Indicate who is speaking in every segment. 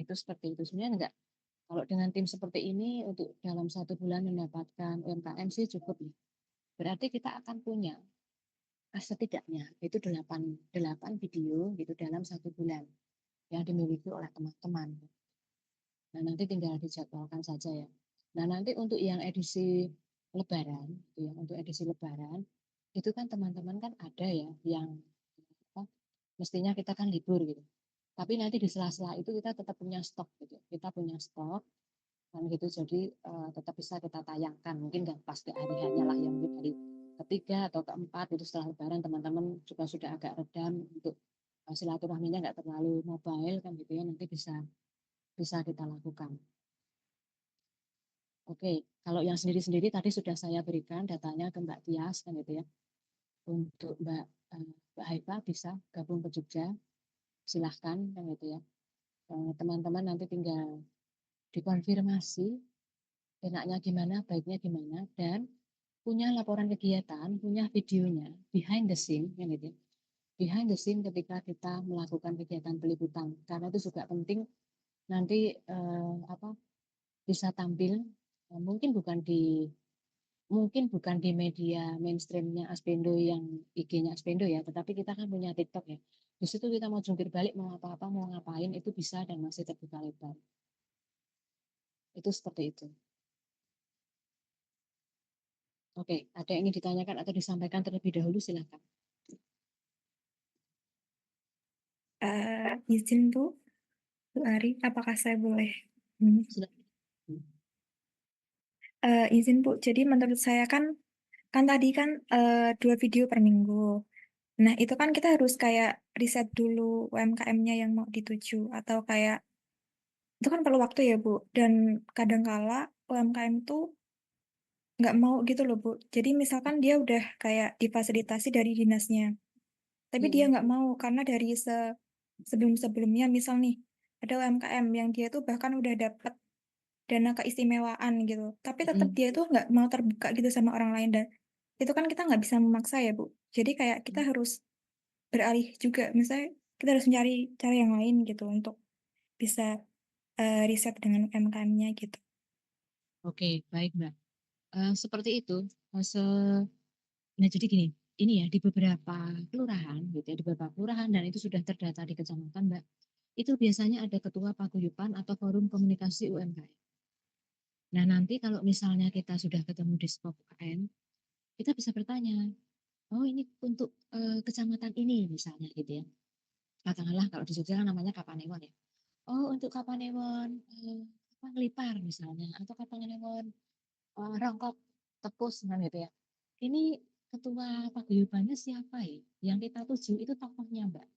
Speaker 1: itu seperti itu. Sebenarnya enggak. Kalau dengan tim seperti ini untuk dalam 1 bulan mendapatkan UMKM sih cukup ya. Berarti kita akan punya setidaknya itu 8 video gitu dalam 1 bulan yang dimiliki oleh teman-teman. Nah, nanti tinggal dijadwalkan saja ya. Nah, nanti untuk yang edisi Lebaran, gitu ya, untuk edisi Lebaran, itu kan teman-teman kan ada ya yang apa, mestinya kita kan libur gitu. Tapi nanti di sela-sela itu kita tetap punya stok gitu. Kita punya stok kan gitu. Jadi tetap bisa kita tayangkan. Mungkin nggak pas ke hari hanya lah yang mungkin hari ketiga atau keempat itu setelah Lebaran teman-teman juga sudah agak redam untuk silaturahminya nggak terlalu mobile kan gitu ya. Nanti bisa bisa kita lakukan. Oke, kalau yang sendiri-sendiri tadi sudah saya berikan datanya ke Mbak Tias kan gitu ya. Untuk Mbak Haifa bisa gabung ke Jogja, silahkan kan gitu ya. Teman-teman nanti tinggal dikonfirmasi enaknya gimana, baiknya gimana, dan punya laporan kegiatan, punya videonya, behind the scene kan gitu ya. Behind the scene ketika kita melakukan kegiatan peliputan, karena itu juga penting nanti bisa tampil mungkin bukan di media mainstreamnya Aspendo yang IG-nya Aspendo ya, tetapi kita kan punya TikTok ya. Di situ kita mau jungkir balik, mau apa-apa, mau ngapain, itu bisa dan masih terbuka lebar. Itu seperti itu. Oke, ada yang ingin ditanyakan atau disampaikan terlebih dahulu, silakan.
Speaker 2: Izin Bu Ari, apakah saya boleh?
Speaker 1: Silakan.
Speaker 2: Izin Bu, jadi menurut saya kan tadi kan 2 video per minggu. Nah, itu kan kita harus kayak riset dulu UMKM-nya yang mau dituju, atau kayak itu kan perlu waktu ya Bu. Dan kadangkala UMKM itu nggak mau gitu loh Bu. Jadi misalkan dia udah kayak difasilitasi dari dinasnya, tapi dia nggak mau karena dari sebelum-sebelumnya misal nih ada UMKM yang dia tuh bahkan udah dapat dana keistimewaan gitu, tapi tetap dia tuh nggak mau terbuka gitu sama orang lain, dan itu kan kita nggak bisa memaksa ya Bu. Jadi kayak kita harus beralih juga, misalnya kita harus mencari cara yang lain gitu untuk bisa riset dengan UMKM-nya gitu.
Speaker 1: Oke, baik Mbak. Seperti itu. Nah, jadi gini, ini ya di beberapa kelurahan gitu ya, di beberapa kelurahan dan itu sudah terdata di kecamatan Mbak. Itu biasanya ada ketua paguyuban atau forum komunikasi UMKM. Nah, nanti kalau misalnya kita sudah ketemu di Skop UKM, kita bisa bertanya, oh ini untuk kecamatan ini misalnya gitu ya. Katakanlah kalau di Jogja kan namanya Kapanewon ya. Oh untuk Kapanewon Ngelipar misalnya, atau Kapanewon Rongkok Tepus kan gitu ya. Ini ketua paguyubannya siapa ya? Yang kita tuju itu tokohnya Mbak.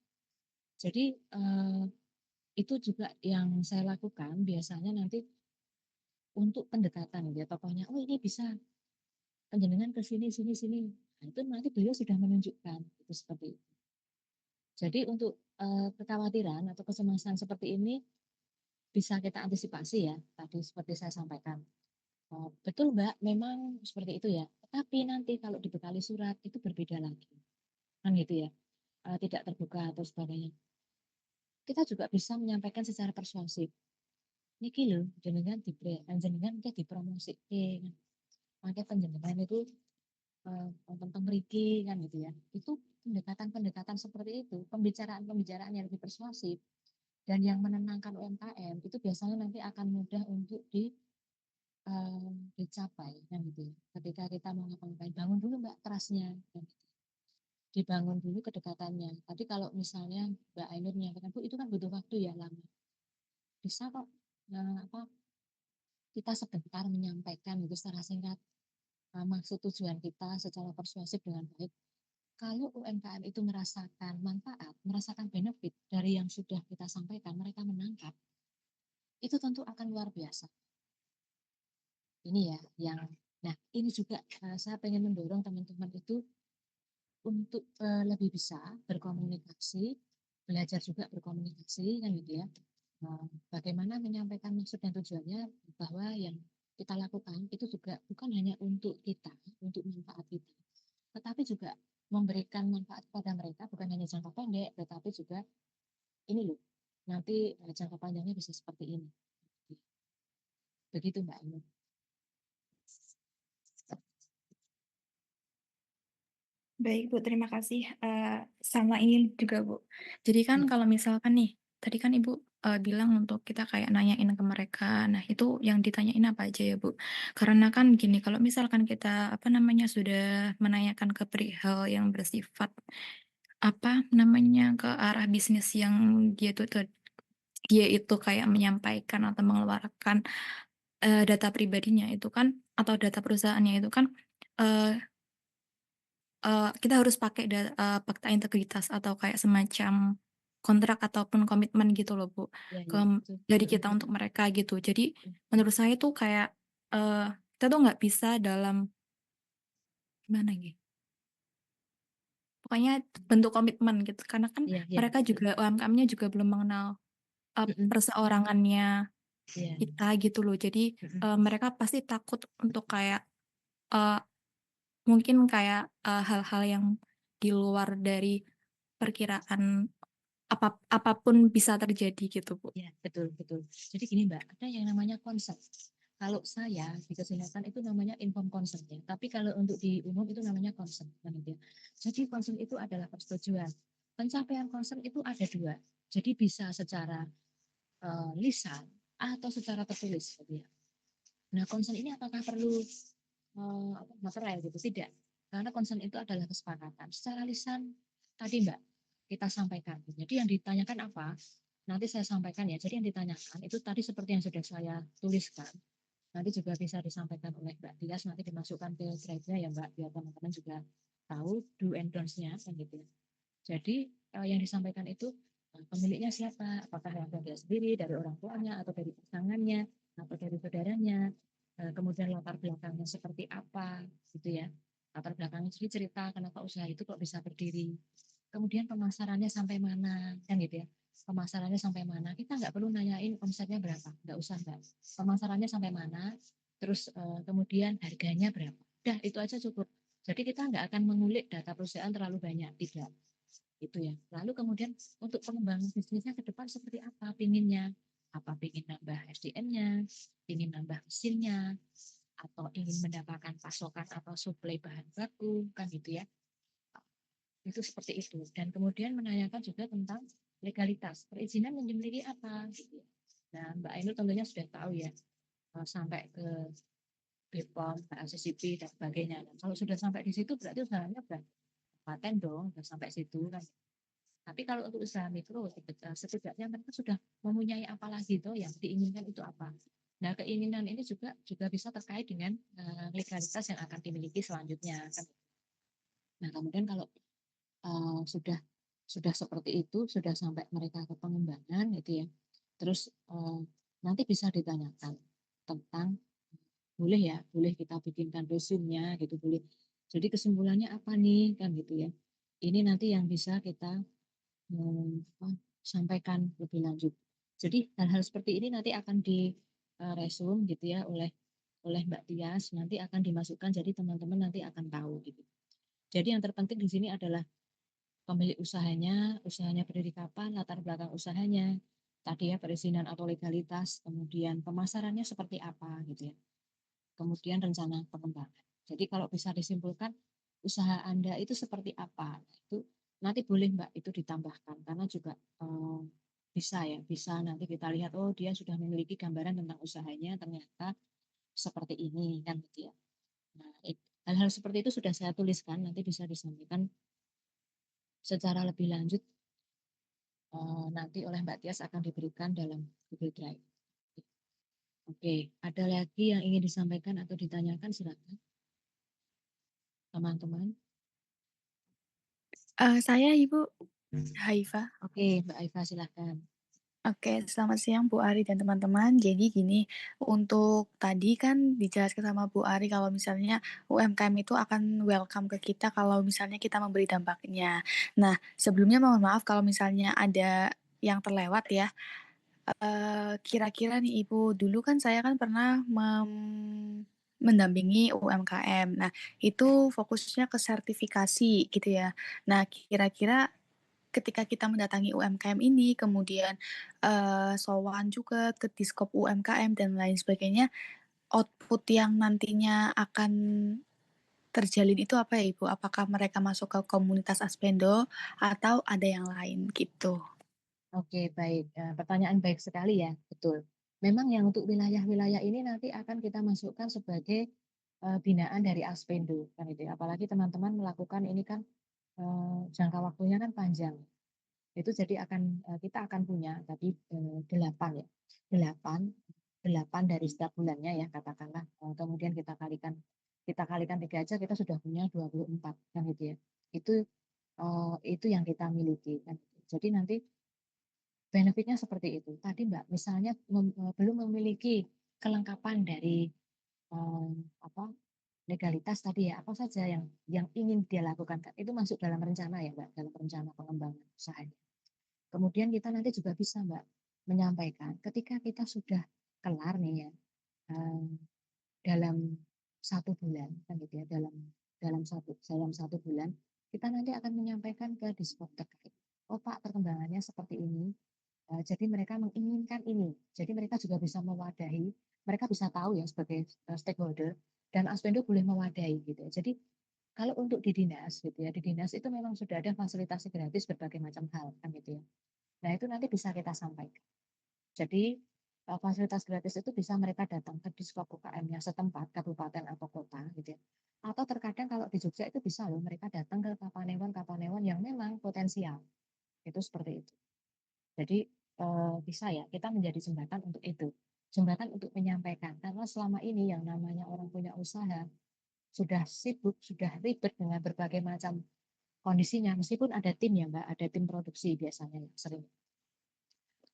Speaker 1: Jadi itu juga yang saya lakukan biasanya nanti untuk pendekatan ya tokohnya. Oh ini bisa penjenengan ke sini sini sini. Nah, itu nanti beliau sudah menunjukkan itu seperti itu. Jadi untuk kekhawatiran atau kecemasan seperti ini bisa kita antisipasi ya. Tadi seperti saya sampaikan. Betul Mbak, memang seperti itu ya. Tapi nanti kalau dibekali surat itu berbeda lagi. Kan gitu ya. Tidak terbuka atau sebagainya. Kita juga bisa menyampaikan secara persuasif. Niki lho, jenengan jenengan ke dipromosi kan. Makanya penjenengan itu tentang mriki kan gitu ya. Itu pendekatan-pendekatan seperti itu, pembicaraan-pembicaraan yang lebih persuasif dan yang menenangkan UMKM itu biasanya nanti akan mudah untuk dicapai kan gitu ya. Ketika kita mau ngapain, bangun dulu Mbak trustnya kan gitu. Dibangun dulu kedekatannya. Tadi kalau misalnya Mbak Ainur menyampaikan, Bu itu kan butuh waktu ya lama. Bisa kok kita sebentar menyampaikan itu secara singkat maksud tujuan kita secara persuasif dengan baik. Kalau UMKM itu merasakan manfaat, merasakan benefit dari yang sudah kita sampaikan, mereka menangkap, itu tentu akan luar biasa. Ini ya yang, nah ini juga saya pengen mendorong teman-teman itu untuk lebih bisa berkomunikasi, belajar juga berkomunikasi kan gitu ya. Bagaimana menyampaikan maksud dan tujuannya bahwa yang kita lakukan itu juga bukan hanya untuk kita, untuk manfaat kita, tetapi juga memberikan manfaat kepada mereka bukan hanya jangka pendek, tetapi juga ini loh, nanti jangka panjangnya bisa seperti ini. Begitu Mbak Ainur.
Speaker 2: Baik Bu, terima kasih, sama ini juga Bu. Jadi kan
Speaker 1: Ya,
Speaker 2: kalau misalkan nih, tadi kan Ibu, bilang untuk kita kayak nanyain ke mereka. Nah itu yang ditanyain apa aja ya Bu? Karena kan gini, kalau misalkan kita, apa namanya, sudah menanyakan ke perihal yang bersifat, apa namanya, ke arah bisnis yang dia itu kayak menyampaikan atau mengeluarkan, data pribadinya itu kan atau data perusahaannya itu kan, eee kita harus pakai fakta integritas atau kayak semacam kontrak ataupun komitmen gitu loh, Bu,
Speaker 1: ya,
Speaker 2: ke
Speaker 1: ya, betul.
Speaker 2: dari
Speaker 1: Mm,
Speaker 2: kita untuk
Speaker 1: mm,
Speaker 2: mereka gitu. Jadi
Speaker 1: mm.
Speaker 2: menurut saya tuh kayak, kita tuh nggak bisa dalam gimana ya, pokoknya bentuk komitmen gitu, karena kan
Speaker 1: Iya, iya.
Speaker 2: mereka juga UMKM-nya juga belum mengenal,
Speaker 1: Mm, mm.
Speaker 2: perseorangannya
Speaker 1: Iya,
Speaker 2: kita gitu loh. Jadi,
Speaker 1: mm, mm.
Speaker 2: mereka pasti takut untuk kayak, eee, mungkin kayak, hal-hal yang di luar dari perkiraan apapun bisa terjadi gitu, Bu.
Speaker 1: Iya, betul, betul. Jadi gini Mbak, ada yang namanya konsep. Kalau saya di kesehatan itu namanya inform consent ya. Tapi kalau untuk di umum itu namanya consent. Kan gitu ya. Jadi consent itu adalah persetujuan. Pencapaian consent itu ada dua. Jadi bisa secara lisan atau secara tertulis. Gitu ya. Nah, consent ini apakah perlu materai gitu? Tidak. Karena consent itu adalah kesepakatan. Secara lisan tadi Mbak kita sampaikan. Jadi yang ditanyakan apa? Nanti saya sampaikan ya. Jadi yang ditanyakan itu tadi seperti yang sudah saya tuliskan. Nanti juga bisa disampaikan oleh Mbak Tias, nanti dimasukkan ke slide-nya ya Mbak, biar teman-teman juga tahu do and don'ts-nya kan gitu ya. Jadi yang disampaikan itu pemiliknya siapa? Apakah yang dia sendiri, dari orang tuanya, atau dari pasangannya, atau dari saudaranya? Kemudian latar belakangnya seperti apa, gitu ya. Latar belakangnya jadi cerita kenapa usaha itu kok bisa berdiri. Kemudian pemasarannya sampai mana, kan gitu ya. Pemasarannya sampai mana? Kita nggak perlu nanyain omsetnya berapa, nggak usah Mbak. Pemasarannya sampai mana? Terus kemudian harganya berapa? Udah itu aja cukup. Jadi kita nggak akan mengulik data perusahaan terlalu banyak, tidak itu ya. Lalu kemudian untuk pengembangan bisnisnya ke depan seperti apa pinginnya? Apa ingin nambah SDM-nya, ingin nambah mesinnya, atau ingin mendapatkan pasokan atau suplai bahan baku, kan gitu ya. Itu seperti itu. Dan kemudian menanyakan juga tentang legalitas, perizinan memiliki apa, gitu ya. Nah, Mbak Ainur tentunya sudah tahu ya, sampai ke BPOM, HACCP, dan sebagainya. Dan kalau sudah sampai di situ berarti usahanya udah paten dong, udah sampai situ kan. Tapi kalau untuk usaha mikro, setidaknya mereka sudah mempunyai apa lagi tuh yang diinginkan itu apa. Nah, keinginan ini juga bisa terkait dengan legalitas yang akan dimiliki selanjutnya. Kan. Nah, kemudian kalau sudah seperti itu, sudah sampai mereka ke pengembangan, gitu ya. Terus nanti bisa ditanyakan tentang boleh ya, boleh kita bikinkan resume-nya, gitu boleh. Jadi kesimpulannya apa nih, kan gitu ya. Ini nanti yang bisa kita sampaikan lebih lanjut. Jadi hal-hal seperti ini nanti akan di resume gitu ya oleh Mbak Tias, nanti akan dimasukkan jadi teman-teman nanti akan tahu gitu. Jadi yang terpenting di sini adalah pemilik usahanya, usahanya berdiri kapan, latar belakang usahanya, tadi ya perizinan atau legalitas, kemudian pemasarannya seperti apa gitu ya. Kemudian rencana pengembangan. Jadi kalau bisa disimpulkan usaha Anda itu seperti apa? Nah, itu nanti boleh Mbak itu ditambahkan karena juga bisa ya, bisa nanti kita lihat oh dia sudah memiliki gambaran tentang usahanya ternyata seperti ini kan gitu ya. Nah, hal-hal seperti itu sudah saya tuliskan nanti bisa disampaikan secara lebih lanjut nanti oleh Mbak Tias akan diberikan dalam Google Drive. Oke, ada lagi yang ingin disampaikan atau ditanyakan silakan teman-teman.
Speaker 2: Saya Ibu Haifa.
Speaker 1: Oke, Mbak Aifa silakan.
Speaker 2: Oke, selamat siang Bu Ari dan teman-teman. Jadi gini, untuk tadi kan dijelaskan sama Bu Ari kalau misalnya UMKM itu akan welcome ke kita kalau misalnya kita memberi dampaknya. Nah, sebelumnya mohon maaf kalau misalnya ada yang terlewat ya. Kira-kira nih Ibu, dulu kan saya kan pernah mendampingi UMKM. Nah, itu fokusnya ke sertifikasi gitu ya. Nah, kira-kira
Speaker 3: ketika kita mendatangi UMKM ini, kemudian, sowan juga ke Diskop UMKM dan lain sebagainya, output yang nantinya akan terjalin itu apa ya, Ibu? Apakah mereka masuk ke komunitas Aspendo atau ada yang lain gitu?
Speaker 1: Oke, baik. Pertanyaan baik sekali ya, betul. Memang yang untuk wilayah-wilayah ini nanti akan kita masukkan sebagai binaan dari Aspendo, kan itu ya. Apalagi teman-teman melakukan ini kan jangka waktunya kan panjang. Itu jadi kita akan punya tadi 8 ya. 8 8 dari setiap bulannya ya katakanlah. Kemudian kita kalikan 3 aja kita sudah punya 24 kan gitu ya. Itu itu yang kita miliki kan. Jadi nanti benefitnya seperti itu. Tadi Mbak, misalnya belum memiliki kelengkapan dari eh, apa legalitas tadi ya, apa saja yang ingin dia lakukan, itu masuk dalam rencana ya Mbak, dalam rencana pengembangan usahanya. Kemudian kita nanti juga bisa Mbak menyampaikan ketika kita sudah kelar nih ya eh, dalam 1 bulan kan gitu ya, dalam satu bulan kita nanti akan menyampaikan ke dispok terkait. Oh Pak, perkembangannya seperti ini. Jadi mereka menginginkan ini. Jadi mereka juga bisa mewadahi, mereka bisa tahu ya sebagai stakeholder, dan Aspendo boleh mewadahi gitu ya. Jadi kalau untuk di dinas gitu ya, di dinas itu memang sudah ada fasilitasi gratis berbagai macam hal kan gitu ya. Nah itu nanti bisa kita sampaikan. Jadi fasilitas gratis itu bisa mereka datang ke diskop UKM-nya setempat, kabupaten atau kota gitu ya. Atau terkadang kalau di Jogja itu bisa loh mereka datang ke kapanewon-kapanewon yang memang potensial. Itu seperti itu. Jadi bisa ya kita menjadi jembatan untuk itu. Jembatan untuk menyampaikan. Karena selama ini yang namanya orang punya usaha sudah sibuk, sudah ribet dengan berbagai macam kondisinya. Meskipun ada tim ya Mbak, ada tim produksi biasanya yang sering.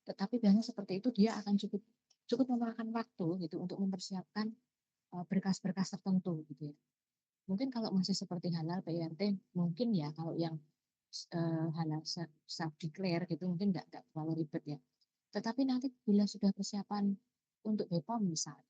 Speaker 1: Tetapi biasanya seperti itu dia akan cukup cukup memakan waktu gitu untuk mempersiapkan berkas-berkas tertentu gitu ya. Mungkin kalau masih seperti halal PRT mungkin ya kalau yang halal self declare gitu mungkin nggak terlalu ribet ya. Tetapi nanti bila sudah persiapan untuk BPOM misalnya,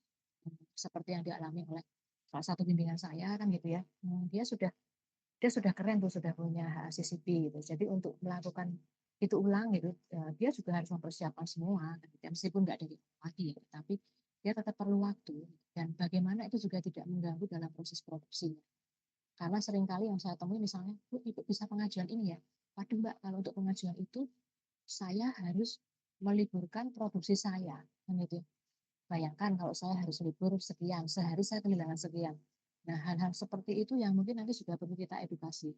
Speaker 1: seperti yang dialami oleh salah satu bimbingan saya kan gitu ya, dia sudah keren tuh, sudah punya HACCP gitu. Jadi untuk melakukan itu ulang gitu, dia juga harus mempersiapkan semua, gitu. Meskipun nggak dari lagi ya, tapi dia tetap perlu waktu dan bagaimana itu juga tidak mengganggu dalam proses produksinya. Karena seringkali yang saya temui misalnya, Bu, Ibu bisa pengajuan ini ya. Waduh Mbak, kalau untuk pengajuan itu saya harus meliburkan produksi saya. Kan gitu. Bayangkan kalau saya harus libur sekian, sehari saya kehilangan sekian. Nah, hal-hal seperti itu yang mungkin nanti juga perlu kita edukasi.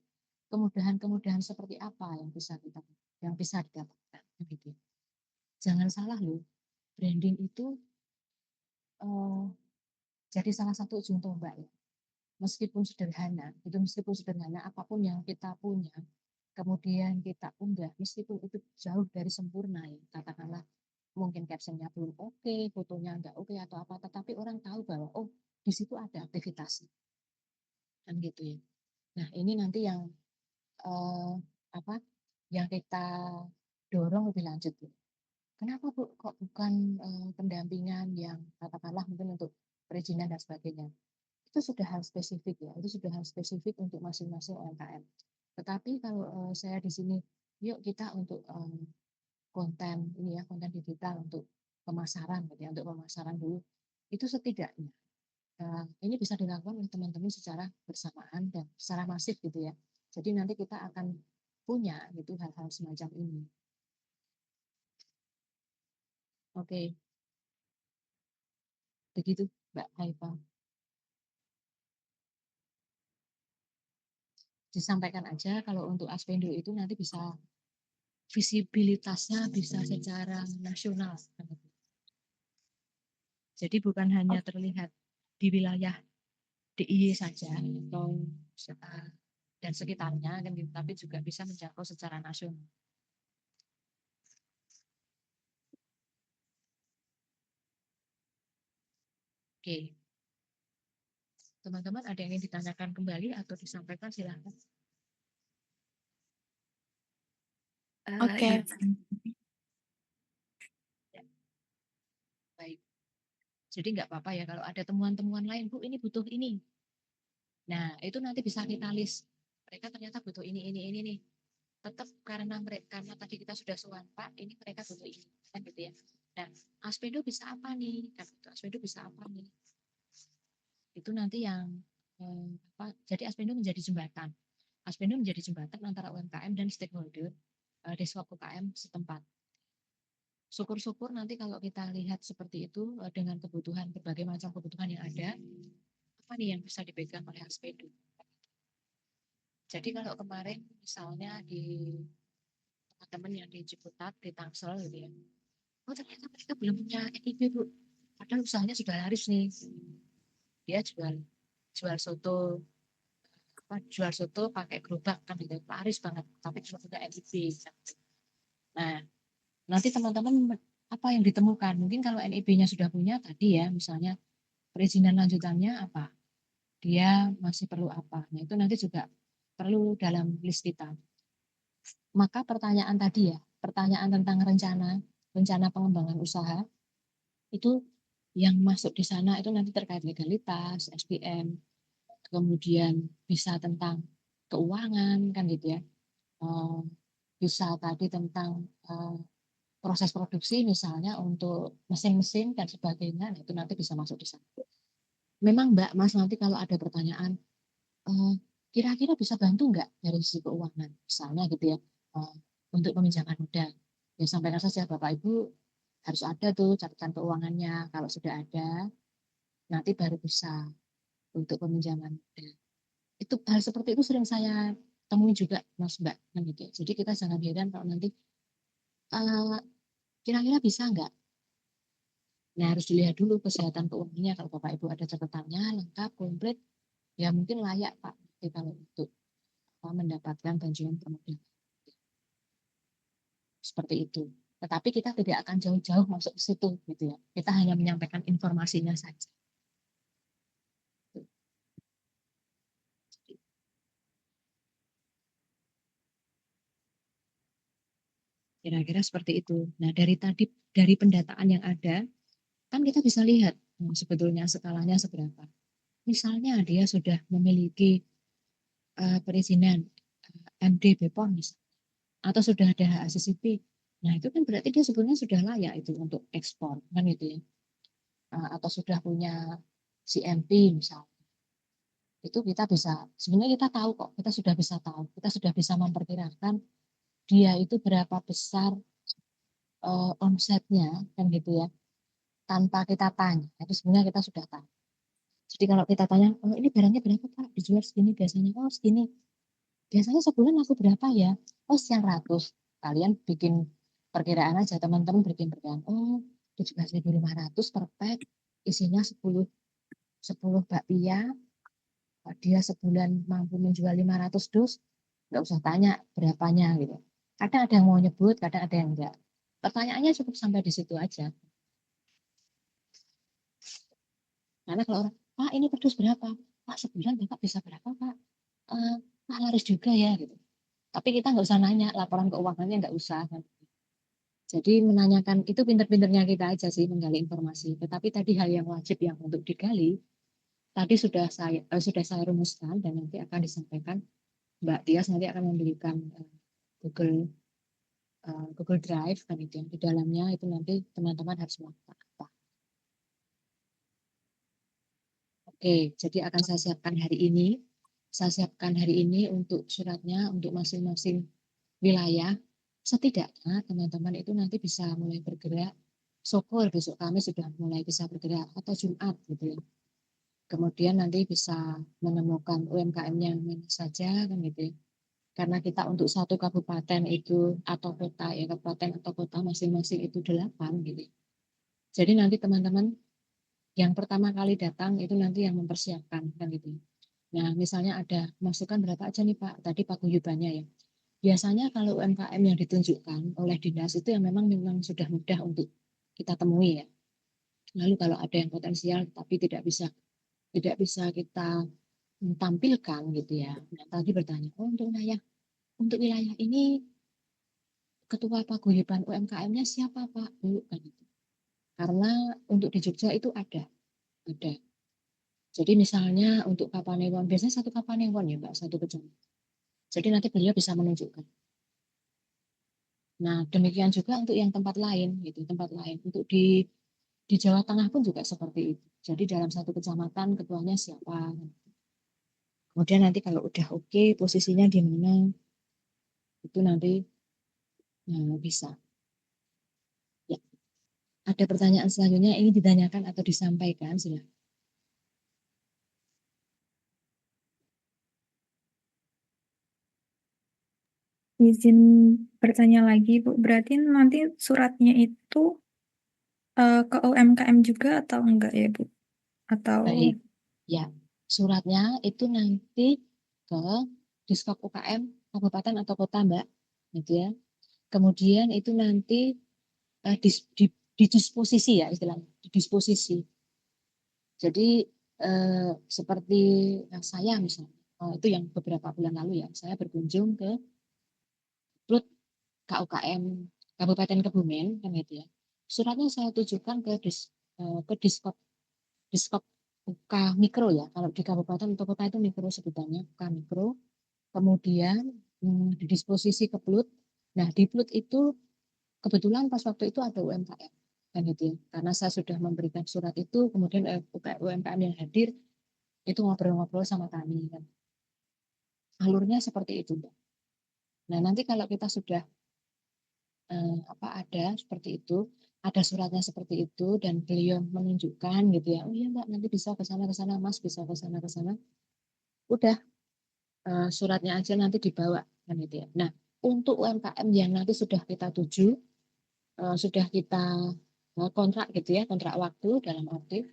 Speaker 1: Kemudahan-kemudahan seperti apa yang bisa didapatkan gitu. Jangan salah loh, branding itu eh, jadi salah satu ujung tombak ya. Meskipun sederhana, apapun yang kita punya, kemudian kita unggah, meskipun itu jauh dari sempurna ya, katakanlah mungkin captionnya belum oke, fotonya nggak oke atau apa, tetapi orang tahu bahwa oh di situ ada aktivitas kan gitu ya. Nah ini nanti yang eh, apa yang kita dorong lebih lanjut ya. Kenapa Bu kok bukan pendampingan yang katakanlah mungkin untuk perizinan dan sebagainya? Itu sudah hal spesifik ya, itu sudah hal spesifik untuk masing-masing UMKM. Tetapi kalau saya di sini, yuk kita untuk konten ini ya, konten digital untuk pemasaran, gitu ya, untuk pemasaran dulu. Itu setidaknya ini bisa dilakukan oleh teman-teman secara bersamaan dan secara masif gitu ya. Jadi nanti kita akan punya gitu hal-hal semacam ini. Oke, begitu Mbak Haifa. Disampaikan aja kalau untuk Aspendo itu nanti bisa visibilitasnya bisa secara nasional. Jadi bukan hanya terlihat di wilayah DIY saja atau dan sekitarnya kan gitu, tapi juga bisa menjangkau secara nasional. Oke, teman-teman ada yang ingin ditanyakan kembali atau disampaikan silahkan.
Speaker 3: Oke.
Speaker 2: Iya.
Speaker 1: Ya, baik. Jadi nggak apa-apa ya kalau ada temuan-temuan lain, Bu ini butuh ini. Nah itu nanti bisa kita list. Mereka ternyata butuh ini nih. tetap karena tadi kita sudah sowan, Pak, ini mereka butuh ini, kan gitu ya. Nah, Aspendo bisa apa nih? Kan gitu, Aspendo bisa apa nih? Itu nanti yang jadi Aspendo menjadi jembatan. Aspendo menjadi jembatan antara UMKM dan stakeholder Deswab UKM setempat. Syukur-syukur nanti kalau kita lihat seperti itu dengan kebutuhan berbagai macam kebutuhan yang ada, apa nih yang bisa dipegang oleh Aspendo? Jadi kalau kemarin misalnya di teman-teman yang di Ciputat, di Tangsel gitu ya, oh ternyata mereka belum punya NIP Bu, padahal usahanya sudah laris nih. Dia jual soto, jual soto pakai gerobak kan gitu, laris banget, tapi cuma punya NIP. Nah, nanti teman-teman apa yang ditemukan? Mungkin kalau NIP-nya sudah punya tadi ya, misalnya perizinan lanjutannya apa? Dia masih perlu apa? Nah, itu nanti juga perlu dalam list kita. Maka pertanyaan tadi ya, pertanyaan tentang rencana pengembangan usaha, itu yang masuk di sana itu nanti terkait legalitas, SPM, kemudian bisa tentang keuangan, kan gitu ya. Bisa tadi tentang proses produksi misalnya untuk mesin-mesin dan sebagainya, itu nanti bisa masuk di sana. Memang Mbak, Mas, nanti kalau ada pertanyaan, kira-kira bisa bantu nggak dari sisi keuangan, misalnya gitu ya, untuk peminjaman modal. Ya sampaikan saja Bapak Ibu harus ada tuh catatan keuangannya. Kalau sudah ada, nanti baru bisa untuk peminjaman modal. Itu hal seperti itu sering saya temui juga Mas Mbak, kan gitu. Jadi kita jangan heran kalau nanti kira-kira bisa nggak. Nah harus dilihat dulu kesehatan keuangannya. Kalau Bapak Ibu ada catatannya lengkap, komplit, ya mungkin layak Pak kalau untuk mendapatkan bantuan permodalan. Seperti itu. Tetapi kita tidak akan jauh-jauh masuk ke situ, gitu ya. Kita hanya menyampaikan informasinya saja. Kira-kira seperti itu. Nah, dari pendataan yang ada, kan kita bisa lihat sebetulnya skalanya seberapa. Misalnya dia sudah memiliki perizinan MD BPOM misalnya, atau sudah ada HACCP. Nah, itu kan berarti dia sebetulnya sudah layak itu untuk ekspor, kan gitu ya. Atau sudah punya CMP misalnya. Itu kita bisa, sebenarnya kita tahu kok, kita sudah bisa tahu, kita sudah bisa memperkirakan dia itu berapa besar omsetnya, kan gitu ya, tanpa kita tanya, itu sebenarnya kita sudah tahu. Jadi kalau kita tanya, oh ini barangnya berapa Pak, dijual segini biasanya, oh segini, biasanya sebulan aku berapa ya, oh sekian ratus, kalian bikin perkiraan aja, teman-teman bikin perkiraan, oh 17.500 per pack, isinya 10 bakpia, dia sebulan mampu menjual 500 dus, nggak usah tanya berapanya gitu. Kadang ada yang mau nyebut, kadang ada yang enggak. Pertanyaannya cukup sampai di situ aja. Karena kalau orang, Pak ini pedus berapa? Pak sebulan Bapak bisa berapa Pak? Pak laris juga ya gitu. Tapi kita nggak usah nanya, laporan keuangannya nggak usah. Kan. Jadi menanyakan itu pinter-pinternya kita aja sih menggali informasi. Tetapi tadi hal yang wajib yang untuk digali, tadi sudah saya rumuskan dan nanti akan disampaikan. Mbak Tias nanti akan memberikan Google Google Drive kan itu yang di dalamnya itu nanti teman-teman harus melakukan apa. Oke, jadi akan saya siapkan hari ini. Saya siapkan hari ini untuk suratnya untuk masing-masing wilayah. Setidaknya teman-teman itu nanti bisa mulai bergerak. Syukur besok kami sudah mulai bisa bergerak atau Jumat gitu ya. Kemudian nanti bisa menemukan UMKM-nya mana saja kan gitu ya. Karena kita untuk satu kabupaten itu atau kota ya kabupaten atau kota masing-masing itu 8 gitu. Jadi nanti teman-teman yang pertama kali datang itu nanti yang mempersiapkan kan gitu. Nah misalnya ada masukan berapa aja nih Pak tadi paguyubannya ya. Biasanya kalau UMKM yang ditunjukkan oleh dinas itu yang memang sudah mudah untuk kita temui ya. Lalu kalau ada yang potensial tapi tidak bisa kita tampilkan gitu ya. Nah, tadi bertanya, oh untuk wilayah ini ketua paguyuban UMKM-nya siapa Pak? Bu, kan gitu. Karena untuk di Jogja itu ada. Jadi misalnya untuk Kapanewon, biasanya satu Kapanewon ya Mbak, satu kecamatan. Jadi nanti beliau bisa menunjukkan. Nah, demikian juga untuk yang tempat lain, gitu, tempat lain. Untuk di Jawa Tengah pun juga seperti itu. Jadi dalam satu kecamatan ketuanya siapa. Kemudian nanti kalau udah oke, posisinya di mana, itu nanti bisa. Ya, ada pertanyaan selanjutnya ini ditanyakan atau disampaikan, silahkan.
Speaker 2: Izin bertanya lagi, Bu. Berarti nanti suratnya itu ke UMKM juga atau enggak ya, Bu? Atau
Speaker 1: Baik, ya, suratnya itu nanti ke Diskop UKM Kabupaten atau Kota, Mbak, gitu ya. Kemudian itu nanti didisposisi ya istilahnya, didisposisi. Jadi seperti saya misalnya, itu yang beberapa bulan lalu ya, saya berkunjung ke Rut KUKM Kabupaten Kebumen, kan gitu ya. Suratnya saya tujukan ke Diskop Diskop UK Mikro ya. Kalau di kabupaten atau kota itu mikro sebutannya, UK Mikro. Kemudian di disposisi ke Plut. Nah, di Plut itu kebetulan pas waktu itu ada UMKM. Kan gitu ya. Karena saya sudah memberikan surat itu, kemudian UMKM yang hadir itu ngobrol-ngobrol sama kami kan. Alurnya seperti itu, Mbak. Nah, nanti kalau kita sudah ada seperti itu, ada suratnya seperti itu dan beliau menunjukkan gitu ya. Oh iya, Mbak, nanti bisa ke sana, Mas, bisa ke sana ke sana. Udah suratnya aja nanti dibawa kan gitu ya. Nah, untuk UMKM yang nanti sudah kita tuju, sudah kita kontrak gitu ya, kontrak waktu dalam arti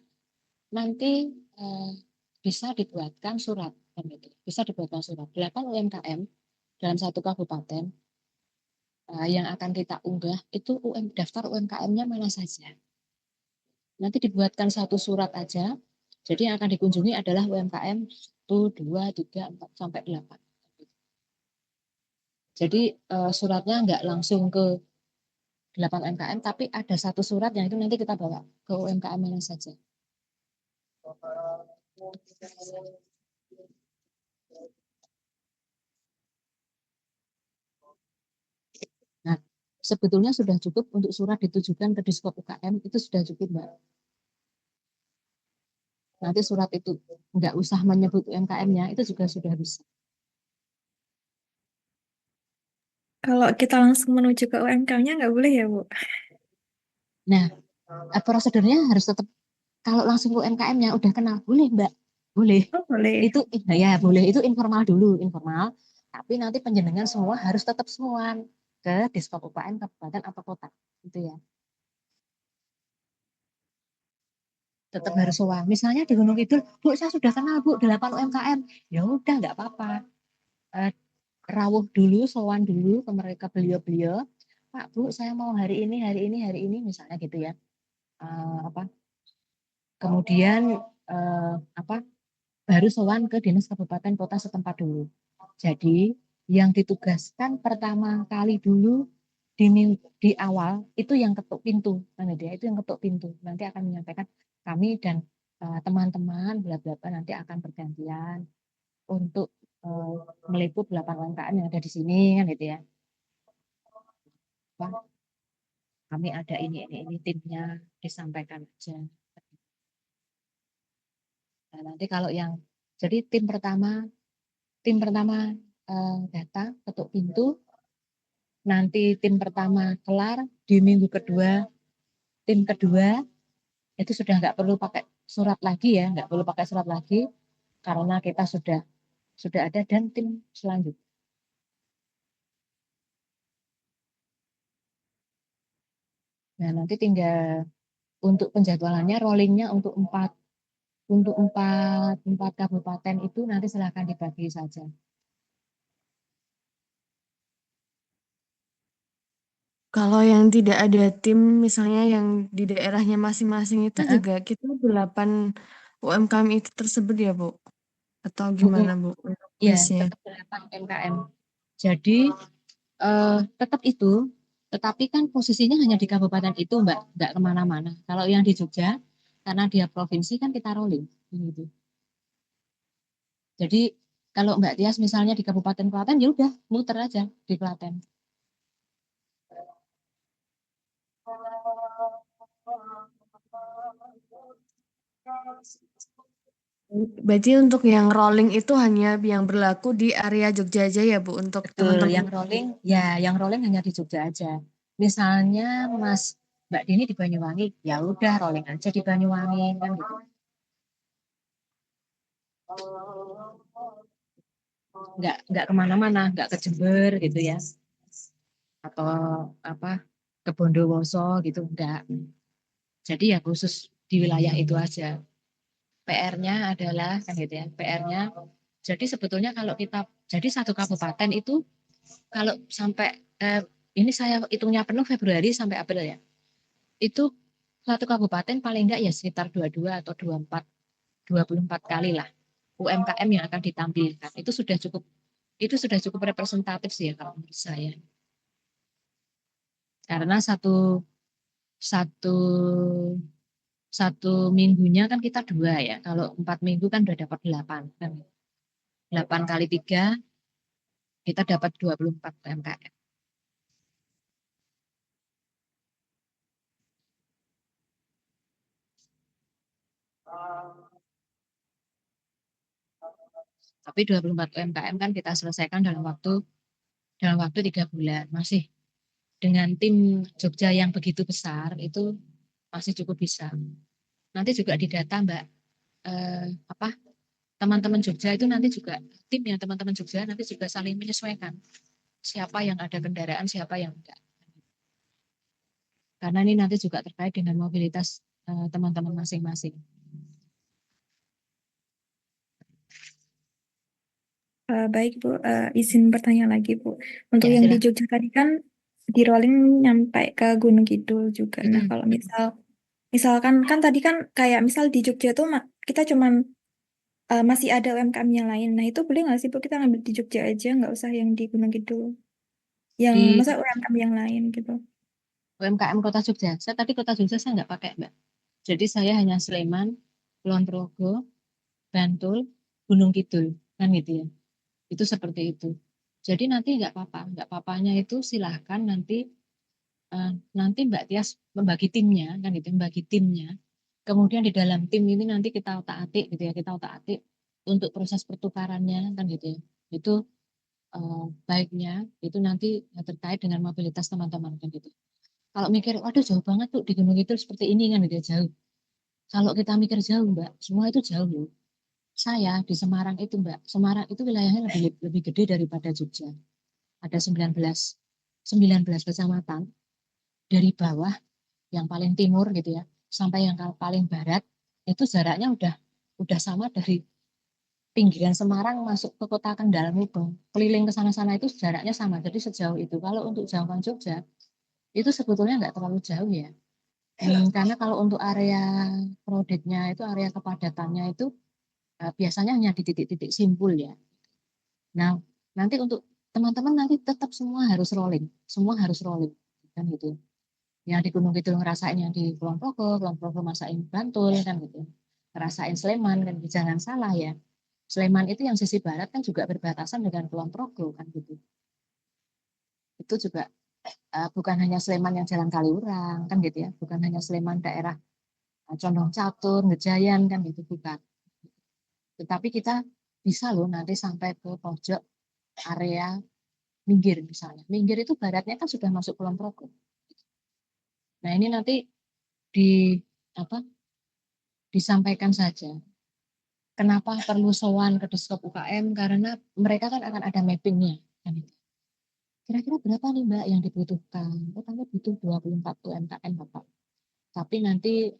Speaker 1: nanti eh, bisa dibuatkan surat kan gitu. Bisa dibuatkan surat. 8 UMKM dalam satu kabupaten yang akan kita unggah itu daftar UMKM-nya mana saja. Nanti dibuatkan satu surat aja. Jadi yang akan dikunjungi adalah UMKM 1, 2, 3, 4 sampai 8. Jadi suratnya nggak langsung ke 8 UMKM, tapi ada satu surat yang itu nanti kita bawa ke UMKM mana saja. Nah, sebetulnya sudah cukup untuk surat ditujukan ke Diskop UKM, itu sudah cukup, Mbak. Nanti surat itu nggak usah menyebut UMKM-nya, itu juga sudah bisa.
Speaker 2: kalau kita langsung menuju ke UMKM-nya nggak boleh ya, Bu?
Speaker 1: Nah, prosedurnya harus tetap, kalau langsung ke UMKM-nya udah kenal, boleh, Mbak. Boleh.
Speaker 2: Oh, boleh.
Speaker 1: Itu ya boleh, itu informal dulu, informal. Tapi nanti penjenengan semua harus tetap semua ke Diskop UKM kabupaten atau kota. Itu ya. Tetap harus sowan. Misalnya di Gunung Kidul, Bu, saya sudah kenal, Bu, 8 UMKM. Ya udah, nggak apa-apa. Eh, rawuh dulu, sowan dulu ke mereka beliau-beliau. Pak, Bu, saya mau hari ini, misalnya gitu ya. Apa? Kemudian apa? Baru sowan ke dinas kabupaten kota setempat dulu. Jadi yang ditugaskan pertama kali dulu di awal itu yang ketuk pintu, kan dia itu yang ketuk pintu. Nanti akan menyampaikan kami dan teman-teman bla bla bla nanti akan bergantian untuk meliput 8 UMKM yang ada di sini kan gitu ya. Wah, kami ada ini timnya disampaikan aja. Nah, nanti kalau yang jadi tim pertama data ketuk pintu, nanti tim pertama kelar di minggu kedua, tim kedua itu sudah nggak perlu pakai surat lagi ya, nggak perlu pakai surat lagi karena kita sudah ada dan tim selanjutnya. Nah, nanti tinggal untuk penjadwalannya rollingnya untuk empat kabupaten itu nanti silahkan dibagi saja.
Speaker 4: Kalau yang tidak ada tim, misalnya yang di daerahnya masing-masing itu
Speaker 1: Nah,
Speaker 4: juga kita 8 UMKM itu tersebut ya, Bu? Atau gimana, Bu, untuk
Speaker 1: ya
Speaker 4: base-nya?
Speaker 1: tetap 8 UMKM. Jadi tetap itu, tetapi kan posisinya hanya di kabupaten itu, Mbak, nggak kemana-mana. Kalau yang di Jogja, karena dia provinsi kan kita rolling, gitu. Jadi kalau Mbak Tias misalnya di Kabupaten Klaten, ya udah muter aja di Klaten.
Speaker 4: Berarti untuk yang rolling itu hanya yang berlaku di area Jogja aja ya Bu untuk
Speaker 1: Betul,
Speaker 4: teman-teman.
Speaker 1: yang rolling hanya di Jogja aja. Misalnya Mbak Dini di Banyuwangi, ya udah rolling aja di Banyuwangi kan gitu. Nggak kemana-mana, nggak ke Jember gitu ya, atau apa ke Bondowoso gitu, enggak. Jadi ya khusus di wilayah itu aja. PR-nya adalah kan gitu ya, PR-nya. Jadi sebetulnya kalau kita jadi satu kabupaten itu kalau sampai ini saya hitungnya penuh Februari sampai April ya. Itu satu kabupaten paling enggak ya sekitar 22 atau 24 kali lah UMKM yang akan ditampilkan. Itu sudah cukup representatif sih ya kalau menurut saya. Karena satu satu satu minggunya kan kita 2 ya. Kalau 4 minggu kan udah dapat 8 kan. 8 kali 3 kita dapat 24 UMKM. Tapi 24 UMKM kan kita selesaikan dalam waktu 3 bulan. Masih dengan tim Jogja yang begitu besar itu masih cukup bisa. Nanti juga di data Mbak, apa teman-teman Jogja itu nanti juga timnya teman-teman Jogja nanti juga saling menyesuaikan siapa yang ada kendaraan, siapa yang enggak. Karena ini nanti juga terkait dengan mobilitas teman-teman masing-masing.
Speaker 2: Baik Bu, izin bertanya lagi Bu. Untuk
Speaker 1: Ya,
Speaker 2: yang di
Speaker 1: silahkan.
Speaker 2: Jogja tadi kan di rolling nyampe ke Gunung Kidul juga. Nah, kalau misalkan kan tadi kan kayak misal di Jogja tuh kita cuman masih ada UMKM yang lain. Nah, itu boleh nggak sih Bu kita ngambil di Jogja aja, nggak usah yang di Gunung Kidul? Yang
Speaker 1: Di
Speaker 2: masa UMKM yang lain gitu.
Speaker 1: UMKM Kota Jogja, saya tadi Kota Jogja saya nggak pakai Mbak. Jadi saya hanya Sleman, Kulon Progo, Bantul, Gunung Kidul, kan gitu ya. Itu seperti itu. Jadi nanti nggak apa-apa, nggak apa-apanya itu silahkan nanti Mbak Tias membagi timnya, kan gitu, membagi timnya. Kemudian di dalam tim ini nanti kita otak-atik gitu ya, kita otak-atik untuk proses pertukarannya, kan gitu ya. Itu baiknya itu nanti terkait dengan mobilitas teman-teman, kan gitu. Kalau mikir, waduh jauh banget tuh di Gunung Kidul seperti ini kan gitu ya, jauh. Kalau kita mikir jauh Mbak, semua itu jauh loh. Saya di Semarang itu Mbak, Semarang itu wilayahnya lebih lebih gede daripada Jogja. Ada 19 kecamatan dari bawah yang paling timur gitu ya sampai yang paling barat itu jaraknya udah sama dari pinggiran Semarang masuk ke kota Kendal Mubeng keliling ke sana-sana itu jaraknya sama jadi sejauh itu. Kalau untuk jangkauan Jogja itu sebetulnya nggak terlalu jauh ya. Karena kalau untuk area crowdednya itu area kepadatannya itu biasanya hanya di titik-titik simpul ya. Nah, nanti untuk teman-teman nanti tetap semua harus rolling, kan gitu. Yang di Gunung Kidul ngerasain yang di Kulon Progo masain Bantul, kan gitu. Ngerasain Sleman, kan jangan salah ya. Sleman itu yang sisi barat kan juga berbatasan dengan Kulon Progo, kan gitu. Itu juga bukan hanya Sleman yang Jalan Kaliurang, kan gitu ya. Bukan hanya Sleman daerah Condong Catur, Ngejayan, kan gitu, bukan. Tetapi kita bisa loh nanti sampai ke pojok area Minggir misalnya. Minggir itu baratnya kan sudah masuk Kulon Progo. Nah ini nanti di apa disampaikan saja. Kenapa perlu sowan ke Diskop UKM? Karena mereka kan akan ada mappingnya. Kan itu. Kira-kira berapa nih Mbak yang dibutuhkan? Oh, kami butuh 24 UMKM Bapak. Tapi nanti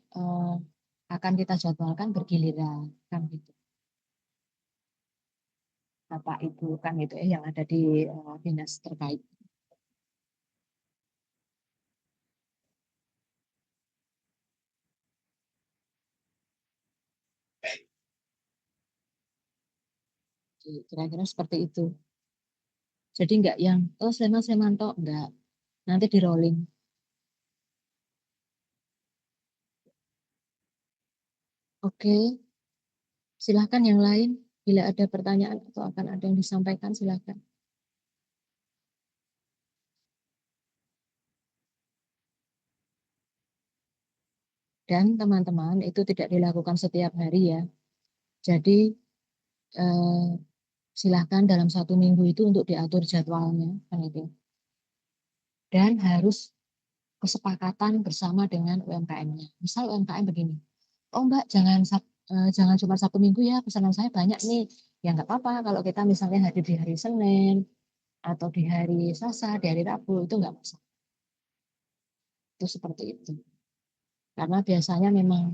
Speaker 1: akan kita jadwalkan bergiliran. Kan gitu. Bapak Ibu kan gitu ya yang ada di dinas terkait. Kira-kira seperti itu. Jadi enggak yang, oh Sleman-Sleman toh, enggak. Nanti di rolling. Oke, silahkan yang lain. Bila ada pertanyaan atau akan ada yang disampaikan, silahkan. Dan teman-teman, itu tidak dilakukan setiap hari ya. Jadi silahkan dalam 1 minggu itu untuk diatur jadwalnya, kan itu. Dan harus kesepakatan bersama dengan UMKM-nya. Misal UMKM begini, oh Mbak jangan cuma Sabtu Minggu ya, pesanan saya banyak nih. Ya nggak apa-apa kalau kita misalnya hadir di hari Senin atau di hari Selasa, di hari Rabu itu nggak masalah. Itu seperti itu. Karena biasanya memang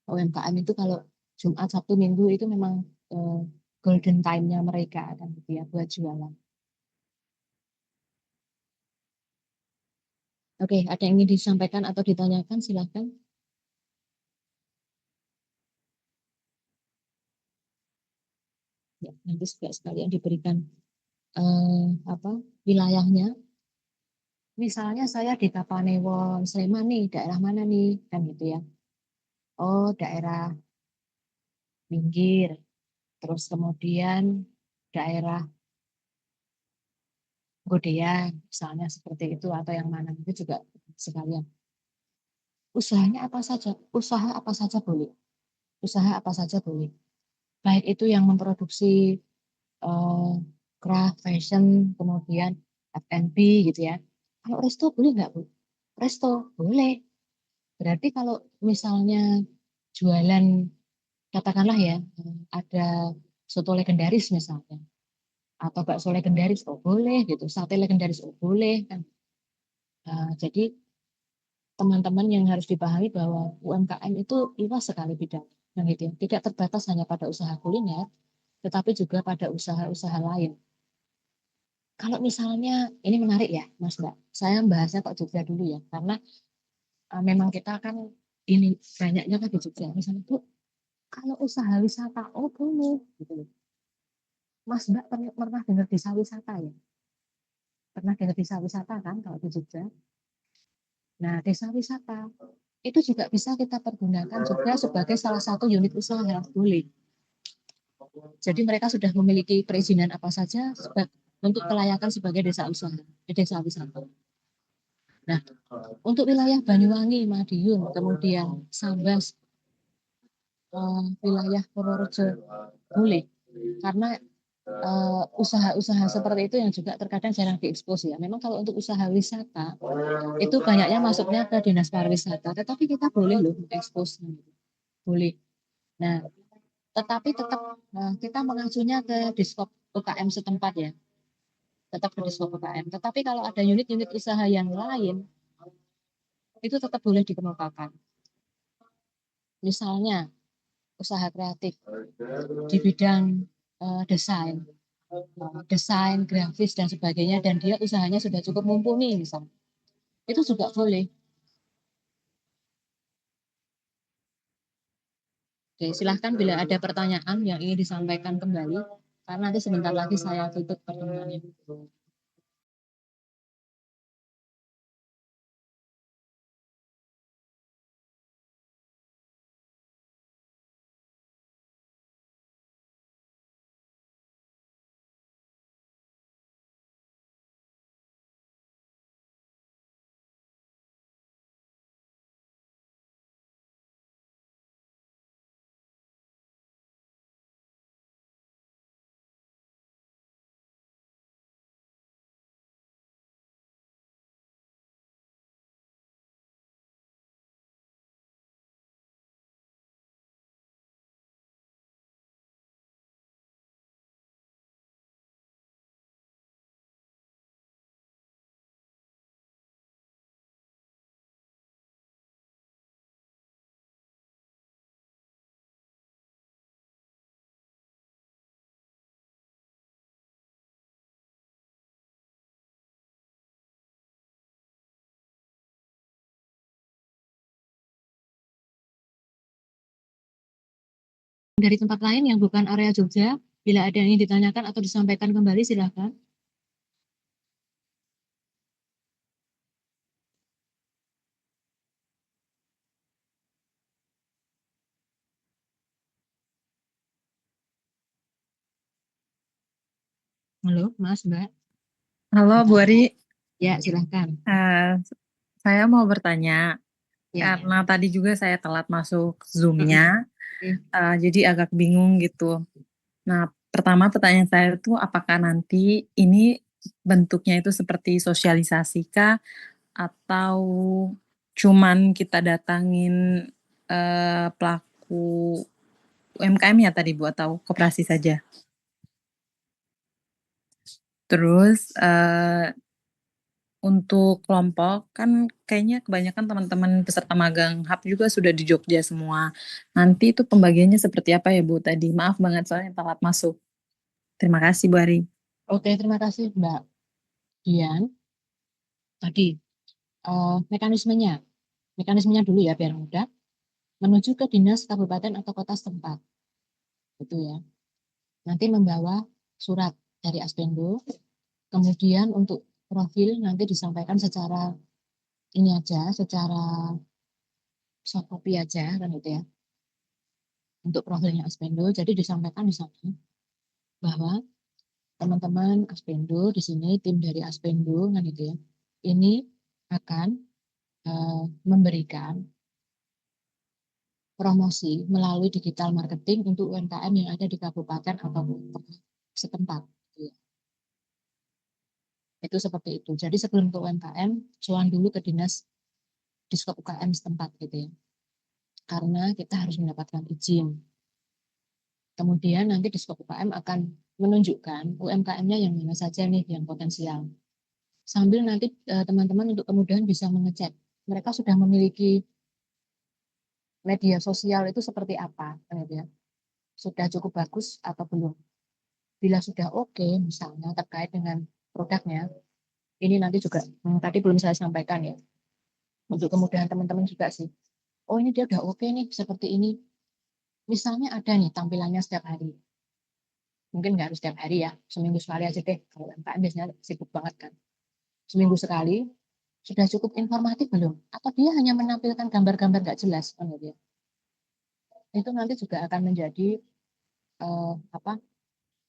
Speaker 1: UMKM itu kalau Jumat, Sabtu, Minggu itu memang golden time-nya mereka kan gitu ya buat jualan. Oke, ada yang ingin disampaikan atau ditanyakan silahkan. Ya, nanti juga sekalian diberikan wilayahnya. Misalnya saya di Kapanewon, Sleman nih, daerah mana nih, kan gitu ya. Oh, daerah Minggir, terus kemudian daerah Godean, misalnya seperti itu, atau yang mana itu juga sekalian. Usahanya apa saja? Usaha apa saja boleh. Usaha apa saja boleh. Baik itu yang memproduksi craft, fashion, kemudian F&B gitu ya. Kalau resto boleh nggak, Bu? Resto boleh. Berarti kalau misalnya jualan, katakanlah ya, ada soto legendaris misalnya, atau bakso legendaris, oh boleh gitu, sate legendaris, oh boleh kan. Jadi teman-teman yang harus dipahami bahwa UMKM itu luas sekali bidang, gitu ya. Tidak terbatas hanya pada usaha kuliner, tetapi juga pada usaha-usaha lain. Kalau misalnya, ini menarik ya Mas Mbak, saya bahasnya kok Jogja dulu ya, karena memang kita kan ini banyaknya kan di Jogja. Misalnya Bu, kalau usaha wisata, oh boleh gitu loh. Mas Mbak pernah dengar desa wisata ya? Pernah dengar desa wisata kan kalau di Jogja? Nah, desa wisata itu juga bisa kita pergunakan juga sebagai salah satu unit usaha yang boleh. Jadi mereka sudah memiliki perizinan apa saja untuk kelayakan sebagai desa usaha, desa wisata. Nah, untuk wilayah Banyuwangi, Madiun, kemudian Sambas, wilayah Purworejo boleh, karena usaha-usaha seperti itu yang juga terkadang jarang diekspos ya. Memang kalau untuk usaha wisata itu banyaknya masuknya ke dinas pariwisata, tetapi kita boleh loh ekspos, boleh. Nah, tetapi tetap kita mengacunya ke Diskop UKM setempat ya, tetap ke Diskop UKM. Tetapi kalau ada unit-unit usaha yang lain, itu tetap boleh dikemukakan. Misalnya usaha kreatif di bidang desain, grafis dan sebagainya, dan dia usahanya sudah cukup mumpuni misalnya, itu juga boleh. Oke, silahkan bila ada pertanyaan yang ingin disampaikan kembali, karena nanti sebentar lagi saya tutup pertemuannya. Dari tempat lain yang bukan area Jogja, bila ada yang ingin ditanyakan atau disampaikan kembali, silahkan. Halo, Mas, Mbak.
Speaker 5: Halo Bu Ari,
Speaker 1: Ya, silahkan.
Speaker 5: saya mau bertanya,
Speaker 1: Ya.
Speaker 5: karena tadi juga saya telat masuk Zoom-nya. Jadi agak bingung gitu. Nah, pertama pertanyaan saya tuh apakah nanti ini bentuknya itu seperti sosialisasi kah atau cuman kita datangin pelaku UMKM ya tadi Bu atau koperasi saja? Terus untuk kelompok kan kayaknya kebanyakan teman-teman peserta magang HAP juga sudah di Jogja semua. Nanti itu pembagiannya seperti apa ya Bu tadi? Maaf banget soalnya telat masuk. Terima kasih Bu Ari.
Speaker 1: Oke, terima kasih Mbak Dian. Tadi mekanismenya dulu ya biar mudah. Menuju ke dinas kabupaten atau kota setempat, gitu ya. Nanti membawa surat dari Aspendo. Kemudian untuk profil nanti disampaikan secara ini aja, secara soft copy aja kan gitu ya. Untuk profilnya Aspendo, jadi disampaikan di sana bahwa teman-teman Aspendo di sini tim dari Aspendo kan gitu ya. Ini akan memberikan promosi melalui digital marketing untuk UMKM yang ada di kabupaten atau kota setempat. Gitu ya. Itu seperti itu. Jadi sebelum ke UMKM, cuan dulu ke dinas Diskop UKM setempat gitu ya. Karena kita harus mendapatkan izin. Kemudian nanti Diskop UKM akan menunjukkan UMKM-nya yang mana saja nih yang potensial. Sambil nanti teman-teman untuk kemudian bisa mengecek mereka sudah memiliki media sosial itu seperti apa, gitu ya. Sudah cukup bagus atau belum. Bila sudah oke, misalnya terkait dengan produknya, ini nanti juga tadi belum saya sampaikan ya. Untuk kemudahan teman-teman juga sih. Oh ini dia udah oke nih seperti ini. Misalnya ada nih tampilannya setiap hari. Mungkin nggak harus setiap hari ya, seminggu sekali aja deh. Kalau UMKM biasanya sibuk banget kan. Seminggu sekali, sudah cukup informatif belum? Atau dia hanya menampilkan gambar-gambar nggak jelas? Kan gitu ya. Itu nanti juga akan menjadi apa?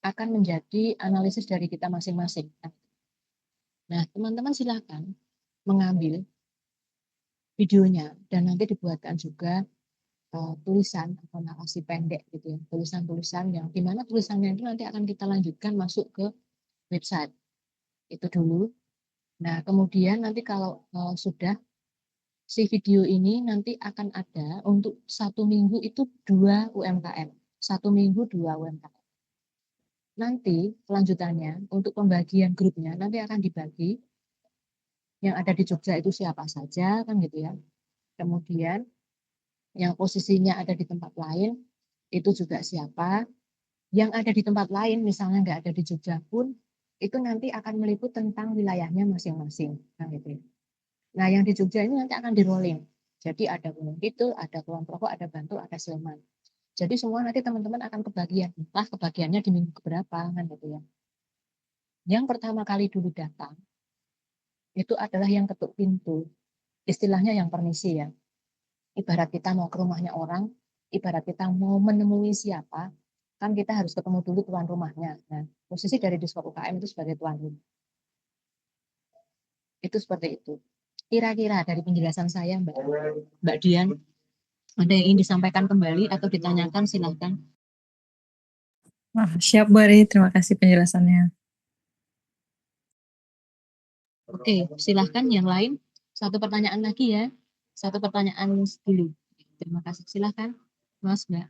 Speaker 1: Akan menjadi analisis dari kita masing-masing. Nah, teman-teman silakan mengambil videonya dan nanti dibuatkan juga tulisan atau narasi pendek gitu ya, tulisan-tulisan yang dimana tulisannya itu nanti akan kita lanjutkan masuk ke website itu dulu. Nah, kemudian nanti kalau sudah si video ini nanti akan ada untuk 1 minggu itu 2 UMKM, 1 minggu 2 UMKM. Nanti kelanjutannya untuk pembagian grupnya nanti akan dibagi yang ada di Jogja itu siapa saja kan gitu ya. Kemudian yang posisinya ada di tempat lain itu juga siapa. Yang ada di tempat lain misalnya nggak ada di Jogja pun itu nanti akan meliput tentang wilayahnya masing-masing. Nah, gitu. Nah, yang di Jogja ini nanti akan di rolling. Jadi ada Gunung Kidul, ada Kulon Progo, ada Bantul, ada Sleman. Jadi semua nanti teman-teman akan kebagian. Entah kebagiannya di minggu keberapa kan gitu ya. Yang pertama kali dulu datang itu adalah yang ketuk pintu. Istilahnya yang permisi ya. Ibarat kita mau ke rumahnya orang, ibarat kita mau menemui siapa, kan kita harus ketemu dulu tuan rumahnya. Nah, posisi dari Diskop UKM itu sebagai tuan rumah. Itu seperti itu. Kira-kira dari penjelasan saya, Mbak Dian, ada yang ingin disampaikan kembali atau ditanyakan, silahkan.
Speaker 5: Siap Bu Ari, terima kasih penjelasannya.
Speaker 1: Oke, silahkan yang lain. Satu pertanyaan lagi ya. Satu pertanyaan dulu. Terima kasih. Silahkan, Mas, Mbak.